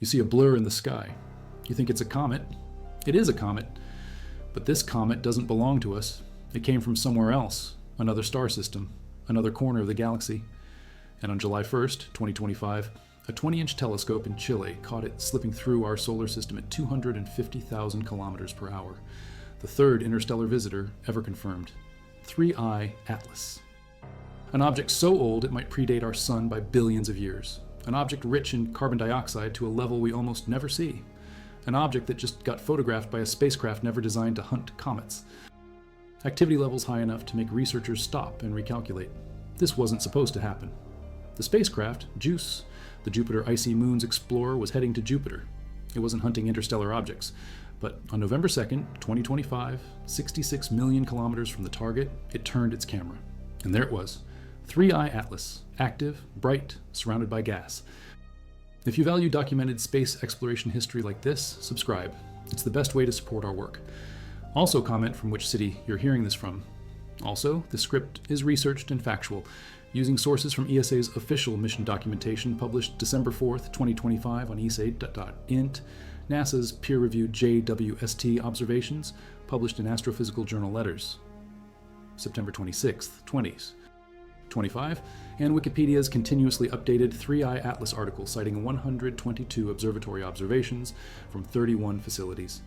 You see a blur in the sky. You think it's a comet. It is a comet. But this comet doesn't belong to us. It came from somewhere else, another star system, another corner of the galaxy. And on July 1st, 2025, a 20-inch telescope in Chile caught it slipping through our solar system at 250,000 kilometers per hour. The third interstellar visitor ever confirmed. 3I Atlas. An object so old it might predate our sun by billions of years. An object rich in carbon dioxide to a level we almost never see. An object that just got photographed by a spacecraft never designed to hunt comets. Activity levels high enough to make researchers stop and recalculate. This wasn't supposed to happen. The spacecraft, JUICE, the Jupiter Icy Moons Explorer, was heading to Jupiter. It wasn't hunting interstellar objects. But on November 2nd, 2025, 66 million kilometers from the target, it turned its camera. And there it was. 3I Atlas, active, bright, surrounded by gas. If you value documented space exploration history like this, subscribe. It's the best way to support our work. Also comment from which city you're hearing this from. Also, the script is researched and factual, using sources from ESA's official mission documentation published December 4th, 2025 on esa.int, NASA's peer-reviewed JWST observations published in Astrophysical Journal Letters, September 26th, 2025, and Wikipedia's continuously updated 3I Atlas article citing 122 observatory observations from 31 facilities.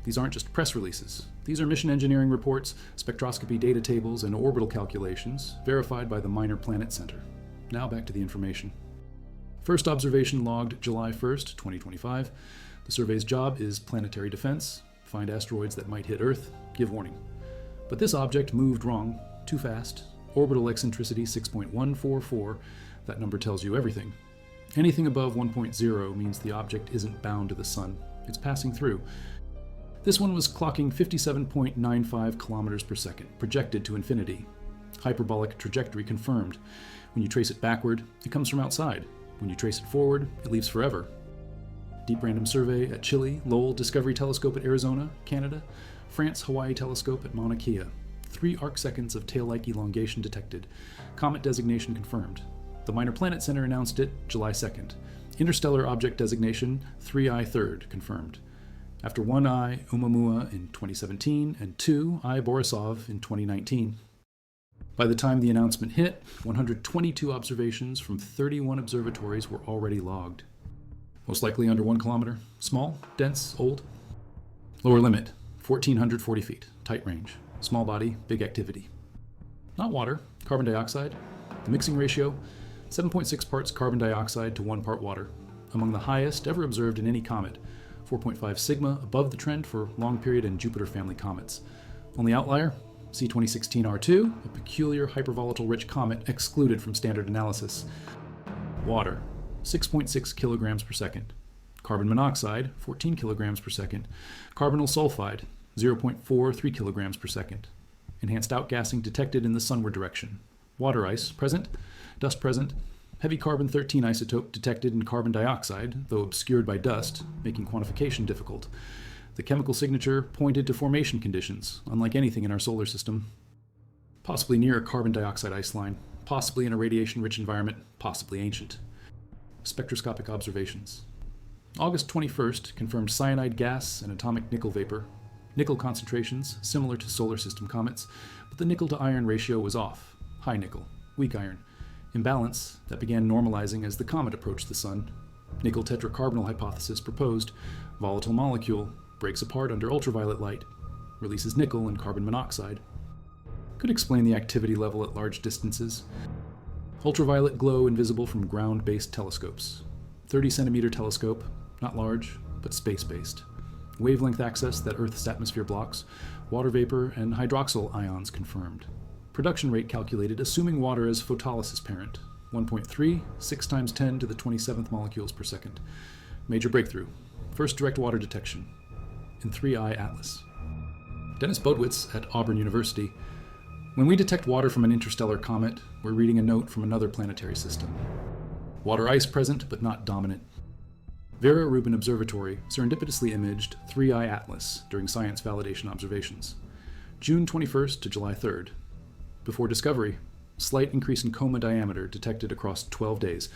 These aren't just press releases. These are mission engineering reports, spectroscopy data tables, and orbital calculations verified by the Minor Planet Center. Now back to the information. First observation logged July 1st, 2025. The survey's job is planetary defense, find asteroids that might hit Earth, give warning. But this object moved wrong, too fast. Orbital eccentricity 6.144, that number tells you everything. Anything above 1.0 means the object isn't bound to the sun, it's passing through. This one was clocking 57.95 kilometers per second, projected to infinity. Hyperbolic trajectory confirmed. When you trace it backward, it comes from outside. When you trace it forward, it leaves forever. Deep Random Survey at Chile, Lowell Discovery Telescope at Arizona, Canada, France Hawaii Telescope at Mauna Kea. 3 arcseconds of tail-like elongation detected. Comet designation confirmed. The Minor Planet Center announced it July 2nd. Interstellar object designation 3I Third confirmed. After 1I Oumuamua in 2017 and 2I Borisov in 2019. By the time the announcement hit, 122 observations from 31 observatories were already logged. Most likely under 1 kilometer. Small, dense, old. Lower limit, 1,440 feet. Tight range. Small body, big activity. Not water, carbon dioxide. The mixing ratio, 7.6 parts carbon dioxide to 1 part water. Among the highest ever observed in any comet. 4.5 sigma above the trend for long period and Jupiter family comets. Only outlier, C2016R2, a peculiar hypervolatile rich comet excluded from standard analysis. Water, 6.6 kilograms per second. Carbon monoxide, 14 kilograms per second. Carbonyl sulfide, 0.43 kilograms per second. Enhanced outgassing detected in the sunward direction. Water ice present, dust present. Heavy carbon-13 isotope detected in carbon dioxide, though obscured by dust, making quantification difficult. The chemical signature pointed to formation conditions, unlike anything in our solar system. Possibly near a carbon dioxide ice line, possibly in a radiation-rich environment, possibly ancient. Spectroscopic observations. August 21st confirmed cyanide gas and atomic nickel vapor. Nickel concentrations similar to solar system comets, but the nickel to iron ratio was off. High nickel, weak iron. Imbalance that began normalizing as the comet approached the sun. Nickel tetracarbonyl hypothesis proposed. Volatile molecule, breaks apart under ultraviolet light. Releases nickel and carbon monoxide. Could explain the activity level at large distances. Ultraviolet glow invisible from ground-based telescopes. 30-centimeter telescope, not large, but space-based. Wavelength access that Earth's atmosphere blocks. Water vapor and hydroxyl ions confirmed. Production rate calculated assuming water as photolysis parent. 1.3, 6 times 10 to the 27th molecules per second. Major breakthrough. First direct water detection. In 3I Atlas. Dennis Bodwitz at Auburn University. When we detect water from an interstellar comet, we're reading a note from another planetary system. Water ice present, but not dominant. Vera Rubin Observatory serendipitously imaged 3I Atlas during science validation observations. June 21st to July 3rd. Before discovery, slight increase in coma diameter detected across 12 days.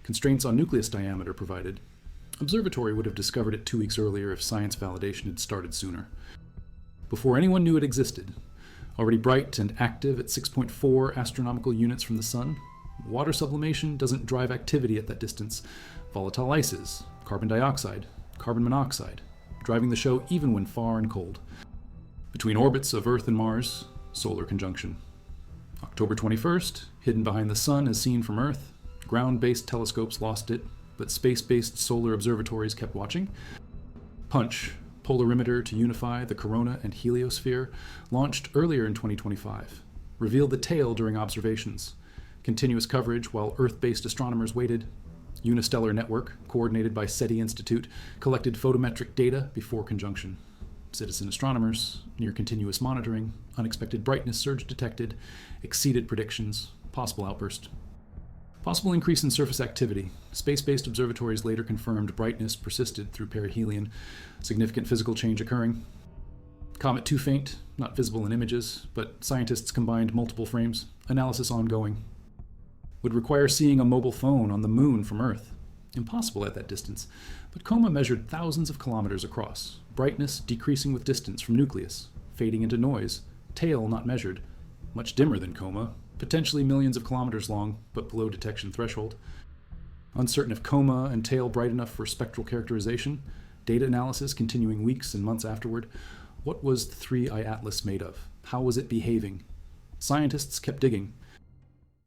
Constraints on nucleus diameter provided. Observatory would have discovered it 2 weeks earlier if science validation had started sooner. Before anyone knew it existed, already bright and active at 6.4 astronomical units from the Sun, water sublimation doesn't drive activity at that distance. Volatile ices, carbon dioxide, carbon monoxide, driving the show even when far and cold. Between orbits of Earth and Mars, solar conjunction. October 21st, hidden behind the Sun as seen from Earth, ground-based telescopes lost it, but space-based solar observatories kept watching. Punch, polarimeter to unify the corona and heliosphere, launched earlier in 2025, revealed the tail during observations. Continuous coverage while Earth-based astronomers waited. Unistellar network, coordinated by SETI Institute, collected photometric data before conjunction. Citizen astronomers, near continuous monitoring, unexpected brightness surge detected, exceeded predictions, possible outburst. Possible increase in surface activity. Space-based observatories later confirmed brightness persisted through perihelion, significant physical change occurring. Comet too faint, not visible in images, but scientists combined multiple frames, analysis ongoing. Would require seeing a mobile phone on the moon from Earth. Impossible at that distance, but COMA measured thousands of kilometers across, brightness decreasing with distance from nucleus, fading into noise, tail not measured, much dimmer than COMA, potentially millions of kilometers long, but below detection threshold. Uncertain if COMA and tail bright enough for spectral characterization, data analysis continuing weeks and months afterward. What was the 3i Atlas made of? How was it behaving? Scientists kept digging.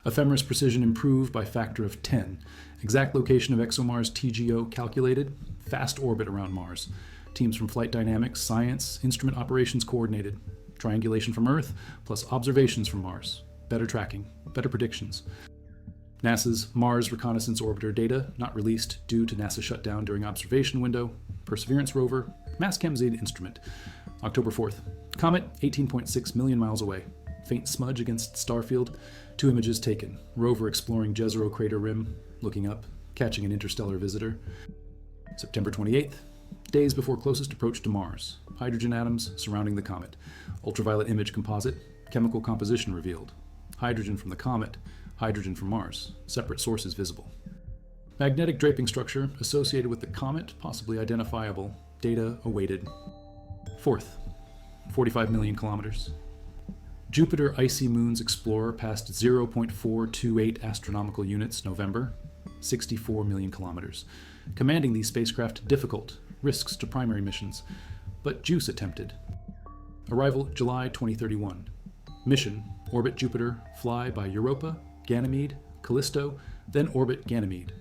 Ephemeris precision improved by factor of 10. Exact location of ExoMars TGO calculated. Fast orbit around Mars. Teams from flight dynamics, science, instrument operations coordinated. Triangulation from Earth, plus observations from Mars. Better tracking, better predictions. NASA's Mars Reconnaissance Orbiter data, not released due to NASA shutdown during observation window. Perseverance rover, NavCam Z instrument. October 4th. Comet, 18.6 million miles away. Faint smudge against starfield. 2 images taken. Rover exploring Jezero crater rim, looking up, catching an interstellar visitor. September 28th. Days before closest approach to Mars. Hydrogen atoms surrounding the comet. Ultraviolet image composite. Chemical composition revealed. Hydrogen from the comet. Hydrogen from Mars. Separate sources visible. Magnetic draping structure associated with the comet, possibly identifiable. Data awaited. 4th. 45 million kilometers. Jupiter Icy Moons Explorer passed 0.428 astronomical units November, 64 million kilometers. Commanding these spacecraft difficult, risks to primary missions, but JUICE attempted. Arrival July 2031. Mission, orbit Jupiter, fly by Europa, Ganymede, Callisto, then orbit Ganymede.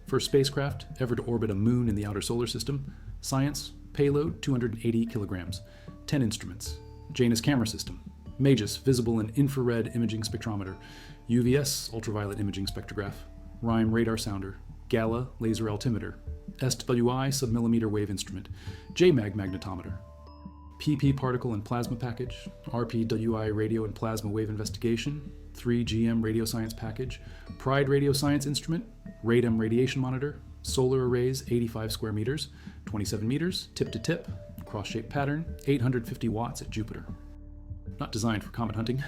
First spacecraft ever to orbit a moon in the outer solar system. Science, payload 280 kilograms. 10 instruments. Janus camera system. MAGIS visible and infrared imaging spectrometer. UVS ultraviolet imaging spectrograph. RIME radar sounder. GALA laser altimeter. SWI submillimeter wave instrument. JMAG magnetometer. PP particle and plasma package. RPWI radio and plasma wave investigation. 3GM radio science package. PRIDE radio science instrument. RADEM radiation monitor. Solar arrays 85 square meters. 27 meters, tip to tip. Cross-shaped pattern. 850 watts at Jupiter. Not designed for comet hunting.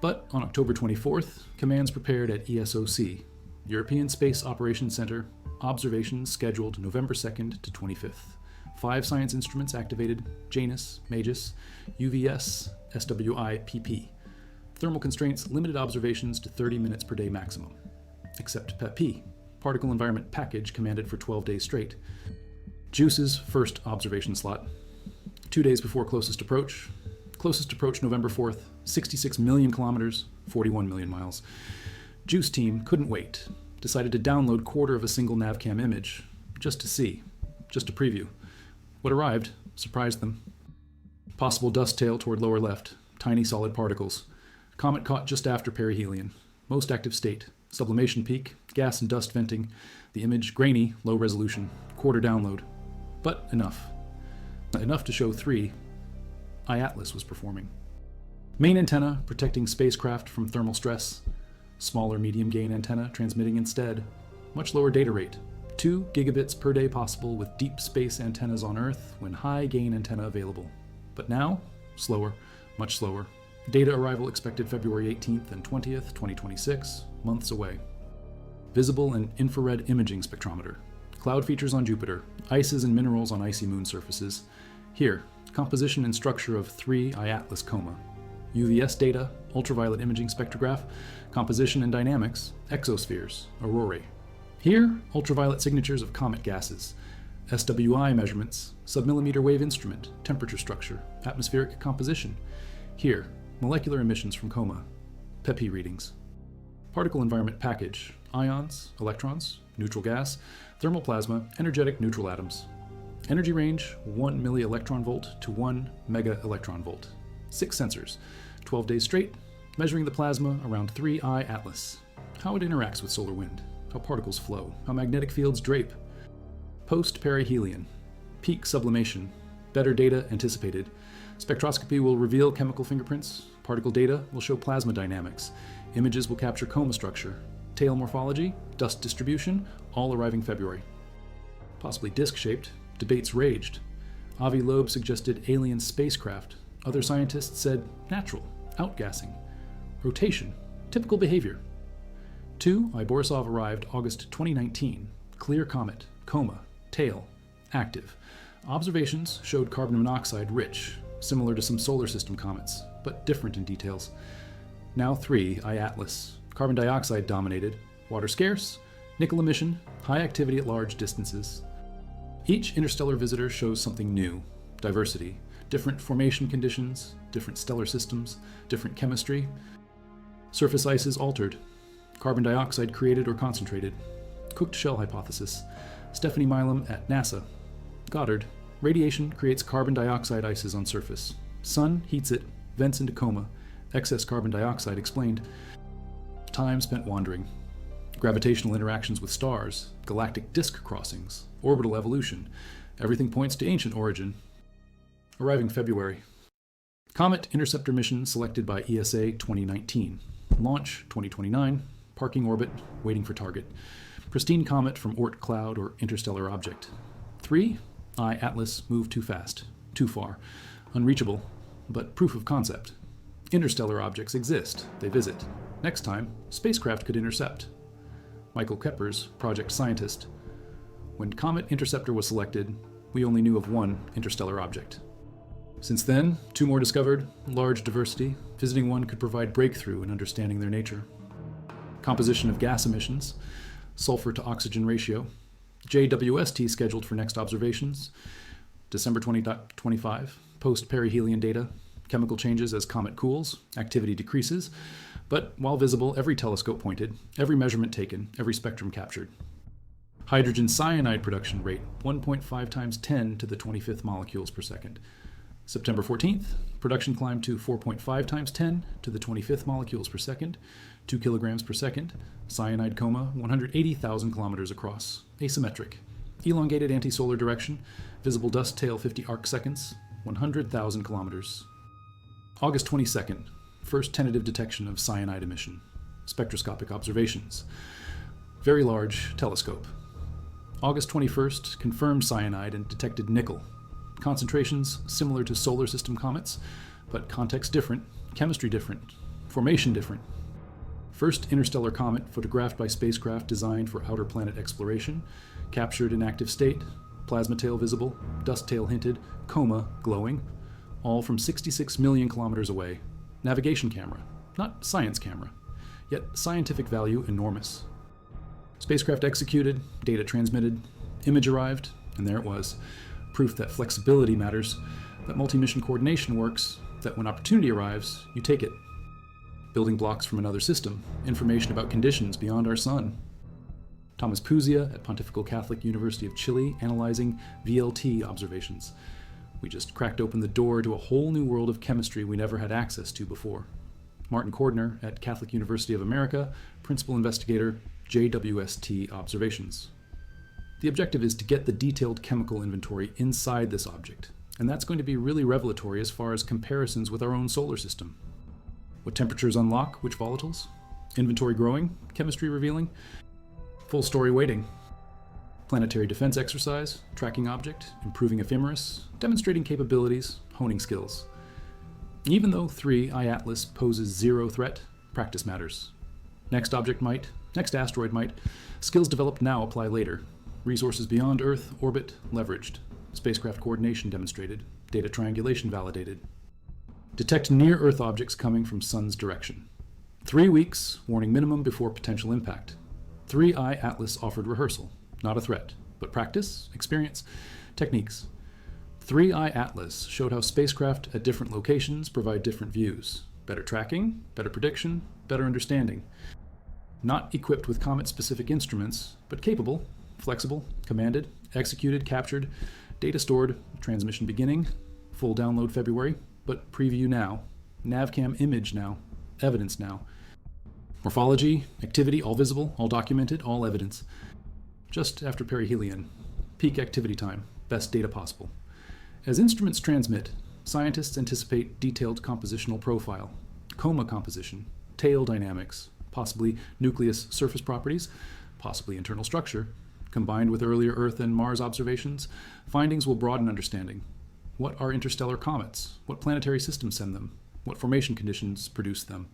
But on October 24th, commands prepared at ESOC, European Space Operations Center, observations scheduled November 2nd to 25th. 5 science instruments activated, Janus, MAGIS, UVS, SWI, PP. Thermal constraints limited observations to 30 minutes per day maximum. Except PEP, particle environment package commanded for 12 days straight. JUICE's first observation slot. 2 days before closest approach. Closest approach November 4th, 66 million kilometers, 41 million miles. JUICE team couldn't wait. Decided to download quarter of a single NavCam image, just to see, just to preview. What arrived surprised them. Possible dust tail toward lower left, tiny solid particles. Comet caught just after perihelion. Most active state, sublimation peak, gas and dust venting. The image grainy, low resolution, quarter download. But enough. Enough to show 3. Atlas was performing. Main antenna protecting spacecraft from thermal stress. Smaller medium gain antenna transmitting instead. Much lower data rate. 2 gigabits per day possible with deep space antennas on Earth when high gain antenna available. But now, slower, much slower. Data arrival expected February 18th and 20th, 2026, months away. Visible and infrared imaging spectrometer. Cloud features on Jupiter, ices and minerals on icy moon surfaces. Here, composition and structure of 3 I-Atlas coma. UVS data, ultraviolet imaging spectrograph, composition and dynamics, exospheres, aurorae. Here, ultraviolet signatures of comet gases, SWI measurements, submillimeter wave instrument, temperature structure, atmospheric composition. Here, molecular emissions from coma, PEPI readings. Particle environment package, ions, electrons, neutral gas, thermal plasma, energetic neutral atoms. Energy range, 1 millielectron volt to 1 mega electron volt. 6 sensors, 12 days straight, measuring the plasma around 3 I-Atlas. How it interacts with solar wind, how particles flow, how magnetic fields drape. Post-perihelion, peak sublimation, better data anticipated. Spectroscopy will reveal chemical fingerprints, particle data will show plasma dynamics, images will capture coma structure, tail morphology, dust distribution, all arriving February. Possibly disc-shaped, debates raged. Avi Loeb suggested alien spacecraft. Other scientists said natural, outgassing. Rotation, typical behavior. 2 I Borisov arrived August 2019. Clear comet, coma, tail, active. Observations showed carbon monoxide rich, similar to some solar system comets, but different in details. Now 3 I-Atlas. Carbon dioxide dominated, water scarce, nickel emission, high activity at large distances. Each interstellar visitor shows something new, diversity, different formation conditions, different stellar systems, different chemistry. Surface ice is altered, carbon dioxide created or concentrated. Cooked shell hypothesis, Stephanie Milam at NASA. Goddard, radiation creates carbon dioxide ices on surface. Sun heats it, vents into coma, excess carbon dioxide explained. Time spent wandering. Gravitational interactions with stars, galactic disk crossings, orbital evolution. Everything points to ancient origin. Arriving February. Comet interceptor mission selected by ESA 2019. Launch 2029. Parking orbit, waiting for target. Pristine comet from Oort cloud or interstellar object. 3 I-Atlas moved too fast, too far. Unreachable, but proof of concept. Interstellar objects exist, they visit. Next time, spacecraft could intercept. Michael Keppers, project scientist. When Comet Interceptor was selected, we only knew of 1 interstellar object. Since then, 2 more discovered, large diversity. Visiting one could provide breakthrough in understanding their nature. Composition of gas emissions, sulfur to oxygen ratio. JWST scheduled for next observations, December 2025. Post-perihelion data, chemical changes as comet cools, activity decreases, but while visible, every telescope pointed, every measurement taken, every spectrum captured. Hydrogen cyanide production rate, 1.5 times 10 to the 25th molecules per second. September 14th, production climbed to 4.5 times 10 to the 25th molecules per second, 2 kilograms per second. Cyanide coma, 180,000 kilometers across. Asymmetric. Elongated anti-solar direction, visible dust tail 50 arc seconds, 100,000 kilometers. August 22nd, first tentative detection of cyanide emission. Spectroscopic observations. Very large telescope. August 21st, confirmed cyanide and detected nickel. Concentrations similar to solar system comets, but context different, chemistry different, formation different. First interstellar comet photographed by spacecraft designed for outer planet exploration, captured in active state, plasma tail visible, dust tail hinted, coma glowing, all from 66 million kilometers away. Navigation camera, not science camera, yet scientific value enormous. Spacecraft executed, data transmitted, image arrived, and there it was. Proof that flexibility matters, that multi-mission coordination works, that when opportunity arrives, you take it. Building blocks from another system, information about conditions beyond our sun. Thomas Puzia at Pontifical Catholic University of Chile analyzing VLT observations. We just cracked open the door to a whole new world of chemistry we never had access to before. Martin Cordner at Catholic University of America, principal investigator, JWST observations. The objective is to get the detailed chemical inventory inside this object, and that's going to be really revelatory as far as comparisons with our own solar system. What temperatures unlock which volatiles? Inventory growing, chemistry revealing, full story waiting. Planetary defense exercise, tracking object, improving ephemeris, demonstrating capabilities, honing skills. Even though 3 I-Atlas poses 0 threat, practice matters. Next object might, next asteroid might, skills developed now apply later. Resources beyond Earth, orbit, leveraged. Spacecraft coordination demonstrated. Data triangulation validated. Detect near-Earth objects coming from sun's direction. 3 weeks, warning minimum before potential impact. 3-Eye Atlas offered rehearsal. Not a threat, but practice, experience, techniques. 3-Eye Atlas showed how spacecraft at different locations provide different views. Better tracking, better prediction, better understanding. Not equipped with comet-specific instruments, but capable, flexible, commanded, executed, captured, data stored, transmission beginning, full download February, but preview now, NavCam image now, evidence now. Morphology, activity, all visible, all documented, all evidence. Just after perihelion, peak activity time, best data possible. As instruments transmit, scientists anticipate detailed compositional profile, coma composition, tail dynamics, possibly nucleus surface properties, possibly internal structure. Combined with earlier Earth and Mars observations, findings will broaden understanding. What are interstellar comets? What planetary systems send them? What formation conditions produce them?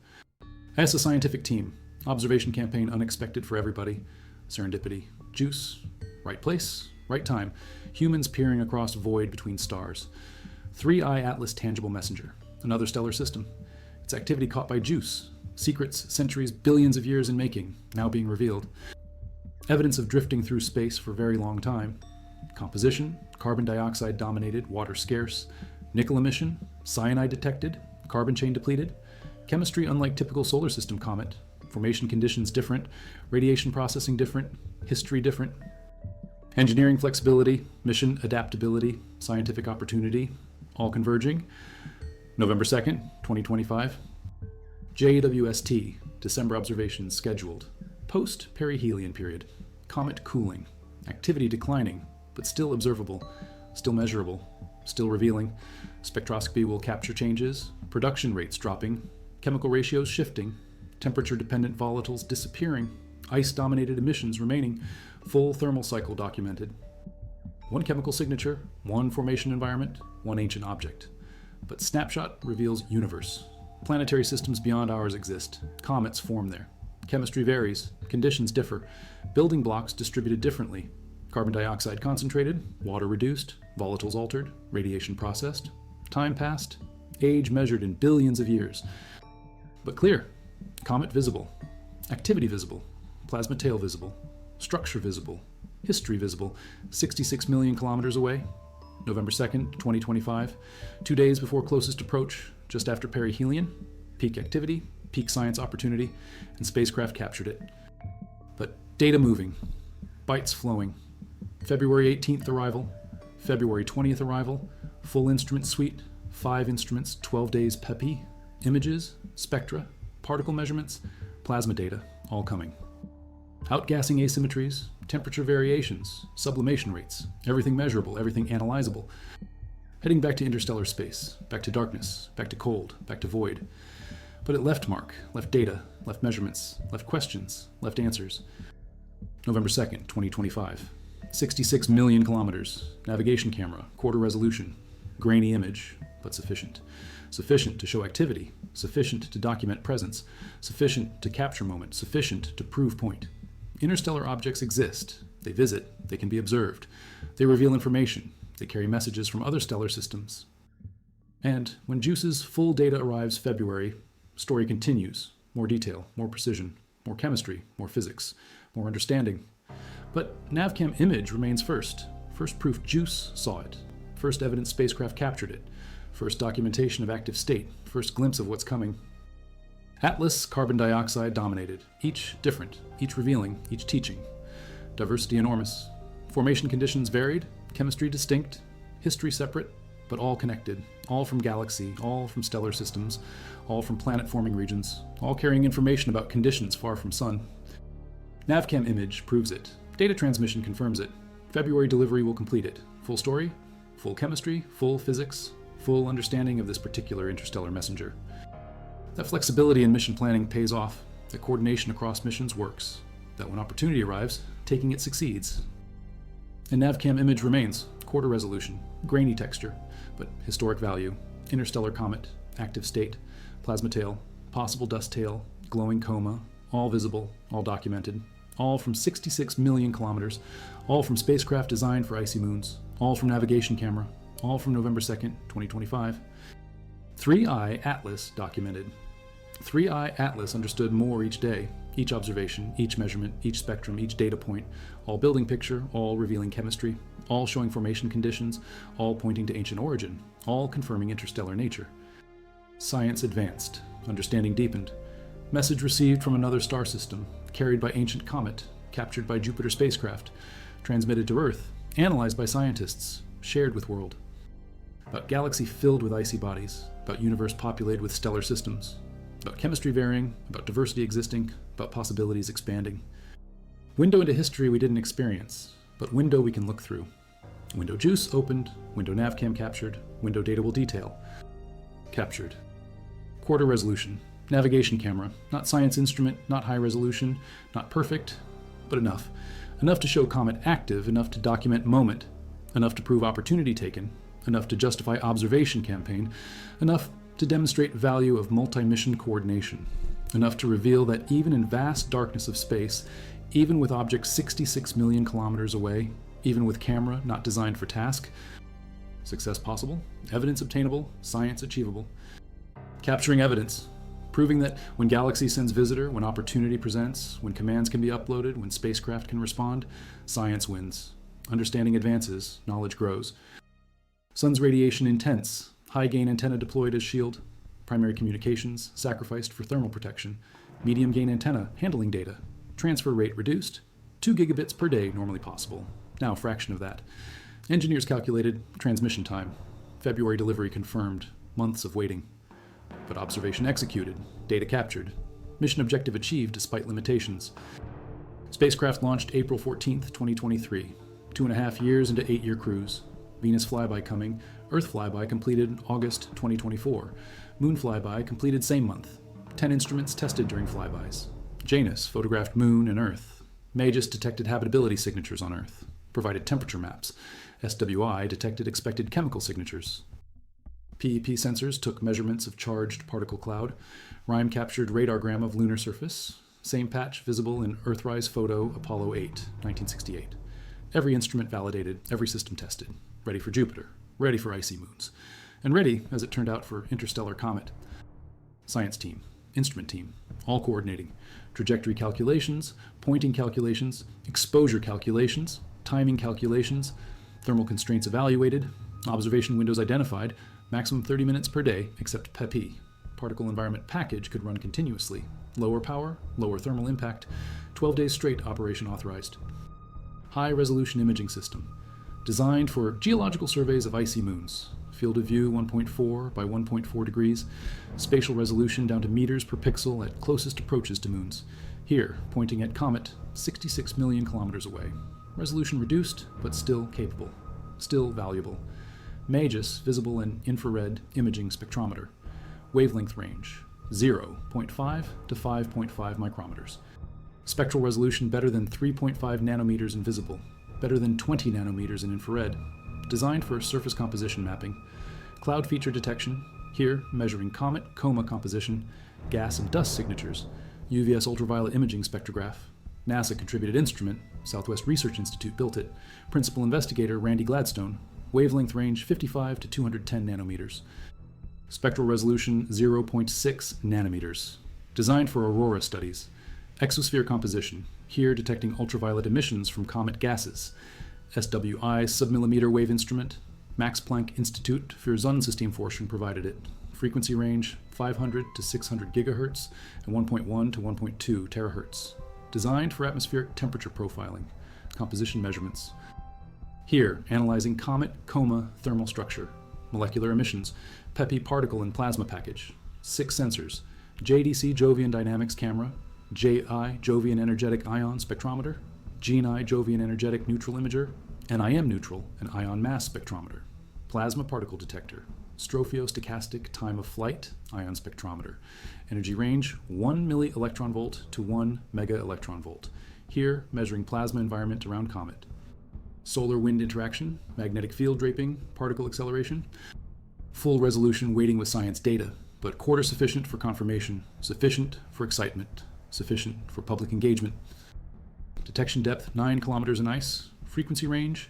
ESA scientific team, observation campaign unexpected for everybody, serendipity, juice, right place, right time, humans peering across void between stars. 3-Eye Atlas tangible messenger, another stellar system. Its activity caught by juice, secrets centuries, billions of years in making, now being revealed. Evidence of drifting through space for a very long time. Composition, carbon dioxide dominated, water scarce, nickel emission, cyanide detected, carbon chain depleted, chemistry unlike typical solar system comet, formation conditions different, radiation processing different, history different, engineering flexibility, mission adaptability, scientific opportunity, all converging. November 2nd, 2025. JWST, December observations scheduled. Post-perihelion period. Comet cooling. Activity declining, but still observable, still measurable, still revealing. Spectroscopy will capture changes, production rates dropping, chemical ratios shifting, temperature-dependent volatiles disappearing, ice-dominated emissions remaining, full thermal cycle documented. One chemical signature, one formation environment, one ancient object. But snapshot reveals universe. Planetary systems beyond ours exist. Comets form there. Chemistry varies. Conditions differ. Building blocks distributed differently. Carbon dioxide concentrated, water reduced, volatiles altered, radiation processed. Time passed. Age measured in billions of years. But clear. Comet visible. Activity visible. Plasma tail visible. Structure visible. History visible. 66 million kilometers away. November 2nd, 2025. 2 days before closest approach, just after perihelion. Peak activity, peak science opportunity, and spacecraft captured it. But data moving. Bytes flowing. February 18th arrival. February 20th arrival. Full instrument suite. 5 instruments, 12 days PEPI. Images, spectra, particle measurements, plasma data, all coming. Outgassing asymmetries, temperature variations, sublimation rates, everything measurable, everything analyzable. Heading back to interstellar space, back to darkness, back to cold, back to void. But it left mark, left data, left measurements, left questions, left answers. November 2nd, 2025. 66 million kilometers, navigation camera, quarter resolution, grainy image, but sufficient. Sufficient to show activity, sufficient to document presence, sufficient to capture moment, sufficient to prove point. Interstellar objects exist. They visit. They can be observed. They reveal information. They carry messages from other stellar systems. And when JUICE's full data arrives February, story continues. More detail, more precision, more chemistry, more physics, more understanding. But NavCam image remains first. First proof JUICE saw it. First evidence spacecraft captured it. First documentation of active state. First glimpse of what's coming. Atlas, carbon dioxide dominated, each different, each revealing, each teaching. Diversity enormous. Formation conditions varied, chemistry distinct, history separate, but all connected, all from galaxy, all from stellar systems, all from planet-forming regions, all carrying information about conditions far from sun. NavCam image proves it. Data transmission confirms it. February delivery will complete it. Full story, full chemistry, full physics, full understanding of this particular interstellar messenger. That flexibility in mission planning pays off, that coordination across missions works, that when opportunity arrives, taking it succeeds. And NavCam image remains, quarter resolution, grainy texture, but historic value, interstellar comet, active state, plasma tail, possible dust tail, glowing coma, all visible, all documented, all from 66 million kilometers, all from spacecraft designed for icy moons, all from navigation camera, all from November 2nd, 2025. 3i Atlas documented. 3i Atlas understood more each day, each observation, each measurement, each spectrum, each data point, all building picture, all revealing chemistry, all showing formation conditions, all pointing to ancient origin, all confirming interstellar nature. Science advanced, understanding deepened. Message received from another star system, carried by ancient comet, captured by Jupiter spacecraft, transmitted to Earth, analyzed by scientists, shared with world. About galaxy filled with icy bodies, about universe populated with stellar systems, about chemistry varying, about diversity existing, about possibilities expanding. Window into history we didn't experience, but window we can look through. Window juice opened, window NavCam captured, window data will detail. Captured. Quarter resolution. Navigation camera. Not science instrument, not high resolution, not perfect, but enough. Enough to show comet active, enough to document moment, enough to prove opportunity taken, enough to justify observation campaign, enough to demonstrate value of multi-mission coordination, enough to reveal that even in vast darkness of space, even with objects 66 million kilometers away, even with camera not designed for task, success possible, evidence obtainable, science achievable. Capturing evidence, proving that when galaxy sends visitor, when opportunity presents, when commands can be uploaded, when spacecraft can respond, science wins. Understanding advances, knowledge grows. Sun's radiation intense, high-gain antenna deployed as shield, primary communications sacrificed for thermal protection, medium-gain antenna handling data, transfer rate reduced, 2 gigabits per day normally possible, now a fraction of that. Engineers calculated transmission time, February delivery confirmed, months of waiting. But observation executed, data captured, mission objective achieved despite limitations. Spacecraft launched April 14th, 2023, 2.5 years into 8-year cruise. Venus flyby coming, Earth flyby completed August 2024, Moon flyby completed same month, 10 instruments tested during flybys. Janus photographed Moon and Earth. Magus detected habitability signatures on Earth, provided temperature maps. SWI detected expected chemical signatures. PEP sensors took measurements of charged particle cloud. RIME captured radargram of lunar surface. Same patch visible in Earthrise photo Apollo 8, 1968. Every instrument validated, every system tested. Ready for Jupiter, ready for icy moons, and ready, as it turned out, for interstellar comet. Science team, instrument team, all coordinating. Trajectory calculations, pointing calculations, exposure calculations, timing calculations, thermal constraints evaluated, observation windows identified, maximum 30 minutes per day, except PEP. Particle environment package could run continuously. Lower power, lower thermal impact, 12 days straight operation authorized. High resolution imaging system, designed for geological surveys of icy moons. Field of view 1.4 by 1.4 degrees, spatial resolution down to meters per pixel at closest approaches to moons. Here, pointing at comet 66 million kilometers away. Resolution reduced, but still capable, still valuable. Magus visible in infrared imaging spectrometer. Wavelength range 0.5 to 5.5 micrometers. Spectral resolution better than 3.5 nanometers in visible, better than 20 nanometers in infrared. Designed for surface composition mapping. Cloud feature detection, here measuring comet coma composition, gas and dust signatures. UVS ultraviolet imaging spectrograph. NASA contributed instrument, Southwest Research Institute built it. Principal investigator Randy Gladstone. Wavelength range 55 to 210 nanometers. Spectral resolution 0.6 nanometers. Designed for aurora studies. Exosphere composition, here detecting ultraviolet emissions from comet gases. SWI submillimeter wave instrument. Max Planck Institute für Sonnensystemforschung provided it. Frequency range 500 to 600 gigahertz and 1.1 to 1.2 terahertz. Designed for atmospheric temperature profiling. Composition measurements. Here, analyzing comet coma thermal structure. Molecular emissions. PEP particle and plasma package. 6 sensors. JDC Jovian dynamics camera. JI Jovian energetic ion spectrometer. GNI Jovian energetic neutral imager. NIM neutral and ion mass spectrometer. Plasma particle detector. Strophiostachastic time of flight ion spectrometer. Energy range 1 millielectron volt to 1 mega electron volt. Here, measuring plasma environment around comet. Solar wind interaction, magnetic field draping, particle acceleration. Full resolution waiting with science data, but quarter sufficient for confirmation, sufficient for excitement, sufficient for public engagement. Detection depth 9 kilometers in ice. Frequency range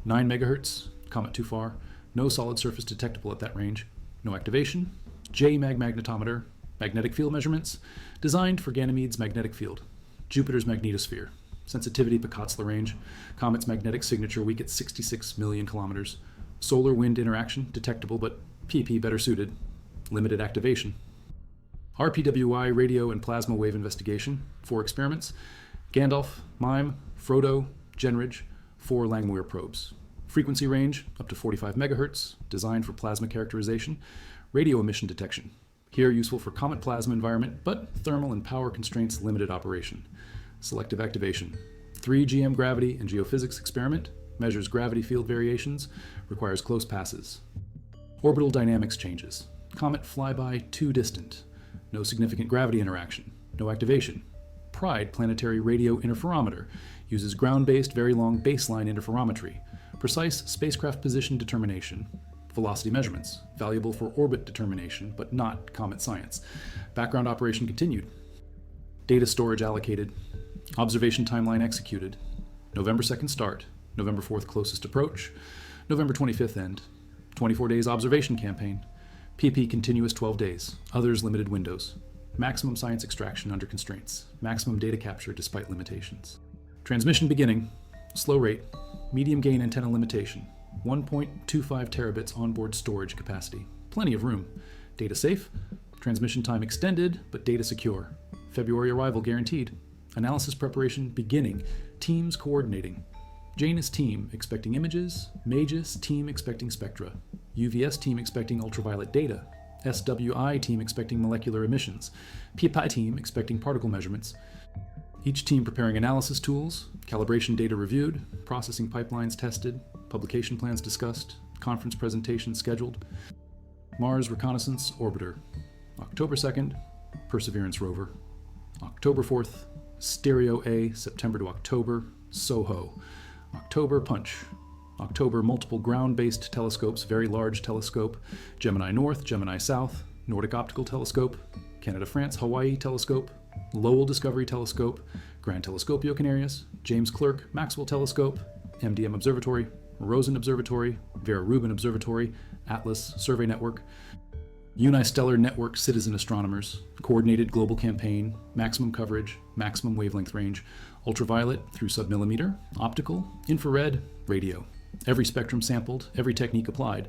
9 megahertz. Comet too far. No solid surface detectable at that range. No activation. J-mag magnetometer. Magnetic field measurements. Designed for Ganymede's magnetic field. Jupiter's magnetosphere. Sensitivity Picot's Lagrange. Comet's magnetic signature weak at 66 million kilometers. Solar wind interaction detectable, but PP better suited. Limited activation. RPWI radio and plasma wave investigation. 4 experiments. Gandalf, MIME, Frodo, Genridge, 4 Langmuir probes. Frequency range up to 45 megahertz, designed for plasma characterization. Radio emission detection. Here useful for comet plasma environment, but thermal and power constraints limited operation. Selective activation. 3 GM gravity and geophysics experiment. Measures gravity field variations. Requires close passes. Orbital dynamics changes. Comet flyby too distant. No significant gravity interaction. No activation. Pride planetary radio interferometer uses ground-based very long baseline interferometry. Precise spacecraft position determination. Velocity measurements, valuable for orbit determination, but not comet science. Background operation continued. Data storage allocated. Observation timeline executed. November 2nd start. November 4th closest approach. November 25th end. 24 days observation campaign. PP continuous 12 days. Others limited windows. Maximum science extraction under constraints. Maximum data capture despite limitations. Transmission beginning. Slow rate. Medium gain antenna limitation. 1.25 terabits onboard storage capacity. Plenty of room. Data safe. Transmission time extended, but data secure. February arrival guaranteed. Analysis preparation beginning. Teams coordinating. Janus team expecting images. Magis team expecting spectra. UVS team expecting ultraviolet data. SWI team expecting molecular emissions. PPI team expecting particle measurements. Each team preparing analysis tools, calibration data reviewed, processing pipelines tested, publication plans discussed, conference presentations scheduled. Mars Reconnaissance Orbiter. October 2nd, Perseverance rover. October 4th, Stereo A, September to October, SOHO. October Punch. October multiple ground-based telescopes, Very Large Telescope, Gemini North, Gemini South, Nordic Optical Telescope, Canada-France Hawaii Telescope, Lowell Discovery Telescope, Grand Telescopio Canarias, James Clerk Maxwell Telescope, MDM Observatory, Rosen Observatory, Vera Rubin Observatory, Atlas Survey Network, Unistellar Network Citizen Astronomers, Coordinated Global Campaign, Maximum Coverage, Maximum Wavelength Range, Ultraviolet through submillimeter, Optical, Infrared, Radio. Every spectrum sampled, every technique applied.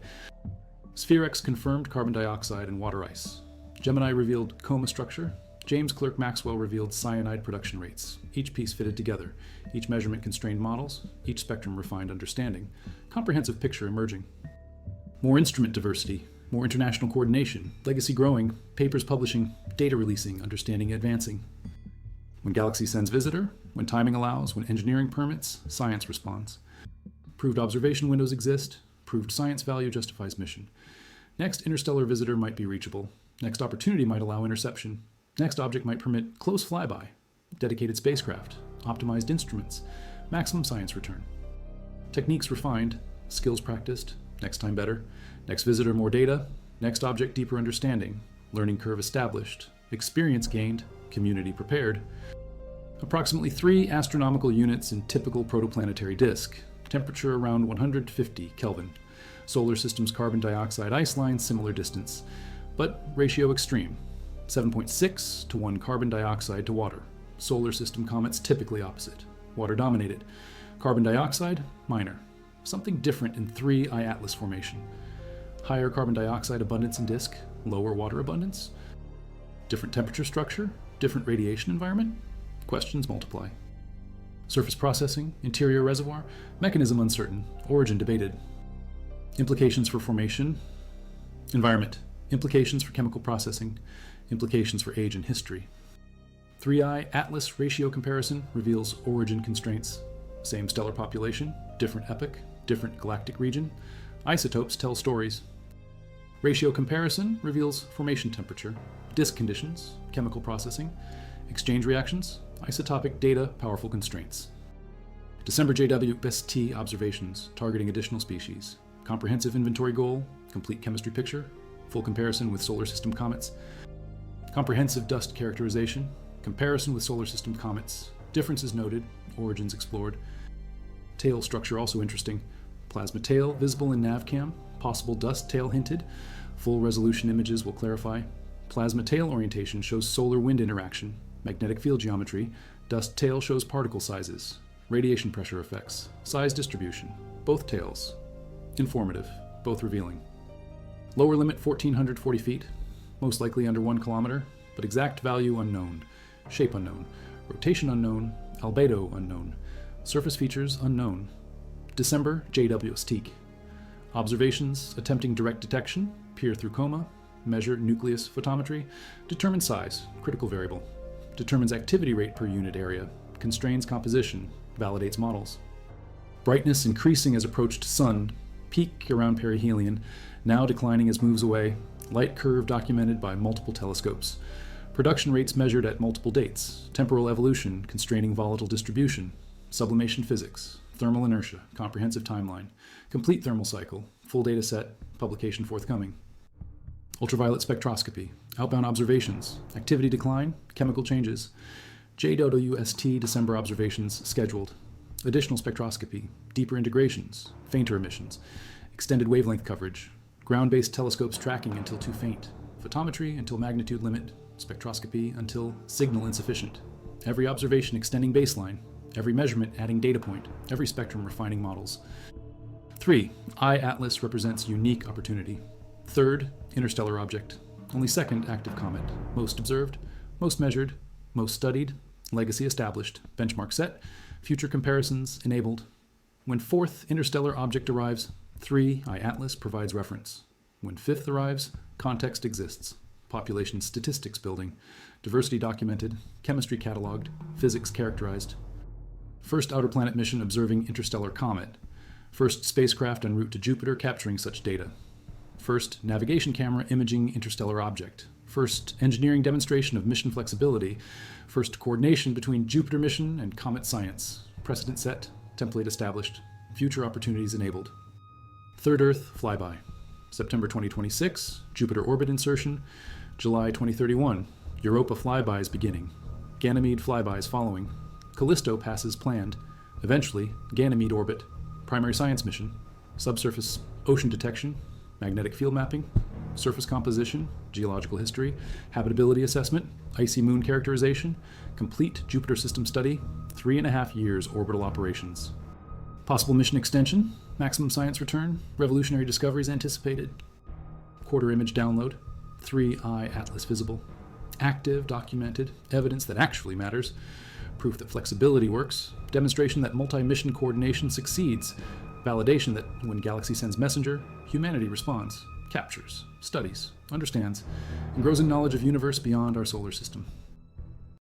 Spherex confirmed carbon dioxide and water ice. Gemini revealed coma structure. James Clerk Maxwell revealed cyanide production rates. Each piece fitted together. Each measurement constrained models. Each spectrum refined understanding. Comprehensive picture emerging. More instrument diversity. More international coordination. Legacy growing. Papers publishing. Data releasing. Understanding advancing. When Galaxy sends visitor. When timing allows. When engineering permits. Science responds. Proved observation windows exist. Proved science value justifies mission. Next interstellar visitor might be reachable. Next opportunity might allow interception. Next object might permit close flyby. Dedicated spacecraft. Optimized instruments. Maximum science return. Techniques refined. Skills practiced. Next time better. Next visitor more data. Next object deeper understanding. Learning curve established. Experience gained. Community prepared. Approximately 3 astronomical units in typical protoplanetary disk. Temperature around 150 Kelvin. Solar system's carbon dioxide ice line similar distance, but ratio extreme. 7.6 to 1 carbon dioxide to water. Solar system comets typically opposite. Water dominated. Carbon dioxide, minor. Something different in 3 I-Atlas formation. Higher carbon dioxide abundance in disk, lower water abundance. Different temperature structure, different radiation environment. Questions multiply. Surface processing, interior reservoir, mechanism uncertain, origin debated. Implications for formation, environment, implications for chemical processing, implications for age and history. 3I Atlas ratio comparison reveals origin constraints. Same stellar population, different epoch, different galactic region. Isotopes tell stories. Ratio comparison reveals formation temperature, disk conditions, chemical processing, exchange reactions, isotopic data, powerful constraints. December JWST observations, targeting additional species. Comprehensive inventory goal, complete chemistry picture, full comparison with solar system comets. Comprehensive dust characterization, comparison with solar system comets, Differences noted, origins explored. Tail structure also interesting. Plasma tail visible in NavCam, possible dust tail hinted. Full resolution images will clarify. Plasma tail orientation shows solar-wind interaction. Magnetic field geometry. Dust tail shows particle sizes. Radiation pressure effects. Size distribution. Both tails. Informative. Both revealing. Lower limit 1,440 feet. Most likely under 1 kilometer, but exact value unknown. Shape unknown. Rotation unknown. Albedo unknown. Surface features unknown. December, JWS Teak. Observations attempting direct detection, peer through coma, measure nucleus photometry, determine size, critical variable, determines activity rate per unit area, constrains composition, validates models. Brightness increasing as approached sun, peak around perihelion, now declining as moves away, light curve documented by multiple telescopes. Production rates measured at multiple dates, temporal evolution constraining volatile distribution, sublimation physics, thermal inertia, comprehensive timeline, complete thermal cycle, full data set, publication forthcoming. Ultraviolet spectroscopy, outbound observations, activity decline, chemical changes, JWST December observations scheduled, additional spectroscopy, deeper integrations, fainter emissions, extended wavelength coverage, ground-based telescopes tracking until too faint, photometry until magnitude limit, spectroscopy until signal insufficient, every observation extending baseline, every measurement adding data point, every spectrum refining models. 3. I-Atlas represents unique opportunity. Third, interstellar object. Only second active comet. Most observed, most measured, most studied, legacy established, benchmark set, future comparisons enabled. When fourth interstellar object arrives, 3. I-Atlas provides reference. When fifth arrives, context exists. Population statistics building, diversity documented, chemistry cataloged, physics characterized. First outer planet mission observing interstellar comet. First spacecraft en route to Jupiter capturing such data. First navigation camera imaging interstellar object. First engineering demonstration of mission flexibility. First coordination between Jupiter mission and comet science. Precedent set, template established, future opportunities enabled. Third Earth flyby. September 2026, Jupiter orbit insertion. July 2031, Europa flybys beginning. Ganymede flybys following. Callisto passes planned. Eventually, Ganymede orbit. Primary science mission. Subsurface ocean detection. Magnetic field mapping. Surface composition. Geological history. Habitability assessment. Icy moon characterization. Complete Jupiter system study. 3.5 years orbital operations. Possible mission extension. Maximum science return. Revolutionary discoveries anticipated. Quarter image download. 3 I-Atlas visible. Active, documented, evidence that actually matters. Proof that flexibility works. Demonstration that multi-mission coordination succeeds. Validation that when Galaxy sends messenger, humanity responds, captures, studies, understands, and grows in knowledge of universe beyond our solar system.